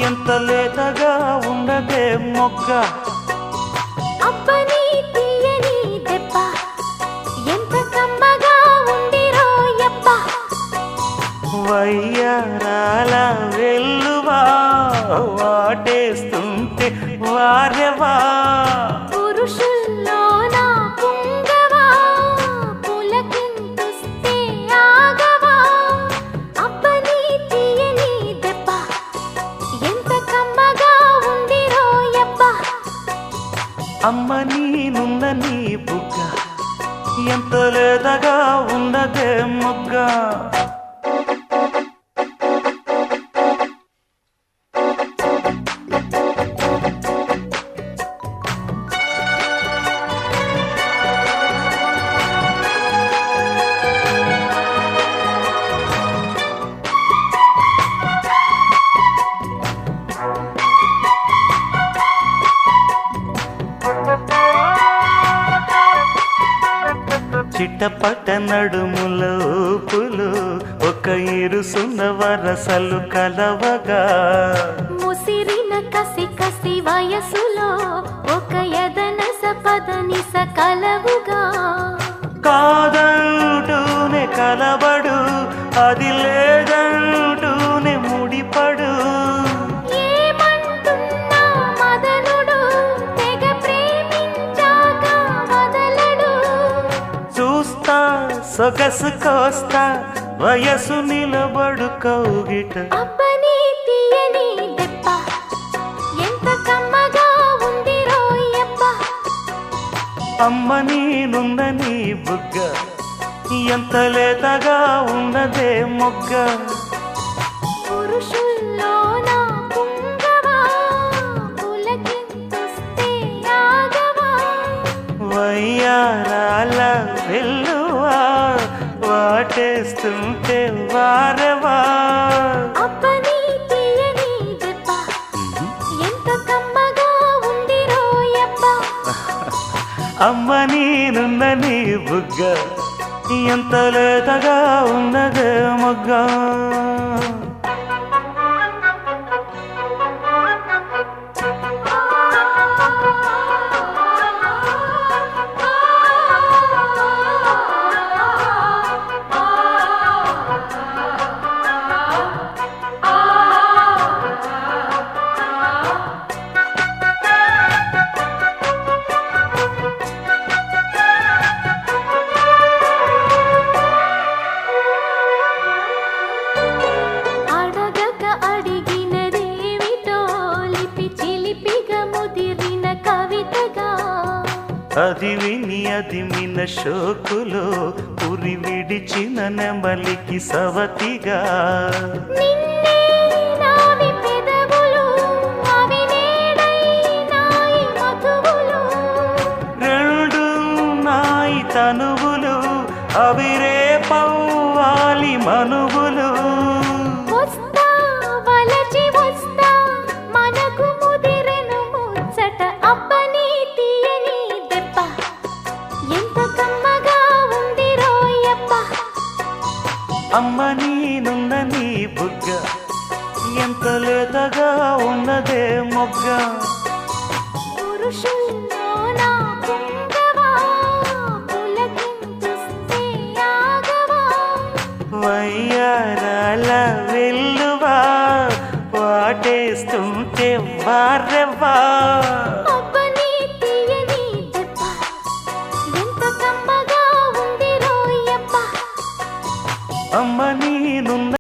ఎంత లేతగా ఉన్నదే మొగ్గ అబ్బని తీయని దెబ్బ ఎంత కమ్మగా ఉంది రోయప్ప వయ్యారాల వెల్లువా వాటేస్తుంటే వారెవా పురుషుల్లోన పుంగవా పులకింతుస్తే ఆగవా అబ్బని తీయని దెబ్బ ఎంత కమ్మగా ఉంది రోయప్ప అమ్మ నీనున్న నీ బుగ్గ ఎంత లేతగా ఉన్నదే మొగ్గ చిట్టపట నడుముల ఊపులు ఒక ఇరుసున్న వరసలు కలవగా ముసిరిన కసి కసి వయసులో ఒక యదనస పదనిస కలవుగా కాదంటూనే కలబడు అది లేదంటూనే ముడిపడు ఏమంటున్నా మదనుడు తెగ ప్రేమించాక వదలడు చూస్తా సొగసు కోస్తా వయసు నిలబడు కౌగిట అబ్బని తీయని దెబ్బ ఎంత కమ్మగా ఉంది రోయప్ప అమ్మ నీనున్న నీ బుగ్గ ఎంత లేతగా ఉన్నదే మొగ్గ పురుషుల్లోన పుంగవా పులకింతుస్తే ఆగవా వయ్యారాల వెల్లువా వాటేస్తుంటే వారెవా అబ్బని తీయని దెబ్బ ఎంత కమ్మగా ఉంది రోయప్ప అమ్మ నీనున్న నీ బుగ్గ ఎంత లేతగా ఉన్నదే మొగ్గ అడగక అడిగినదేమిటో లిపి చిలిపిగా ముదిరిన కవితగా అది విని అది మిన షోకులో ఉరి విడిచిన నెమలికి సవతిగా నిన్నే నావి పెదవులు అవి నేడై నాయి మధువులు రెండు నాయి తనువులు అవి రేపవ్వాలి మనువులు వస్తా వలచి వస్తా మనకు ముదిరెను ముచ్చట అబ్బని తీయని దెబ్బ ఎంత కమ్మగా ఉంది రోయప్ప అమ్మ నీనున్న నీ బుగ్గ ఎంత లేతగా ఉన్నదే మొగ్గ పురుషుల్లోన పుంగవా పులకింతుస్తే ఆగవా వయ్యారాల వెల్లువా వాటేస్తుంటే వారెవా అబ్బని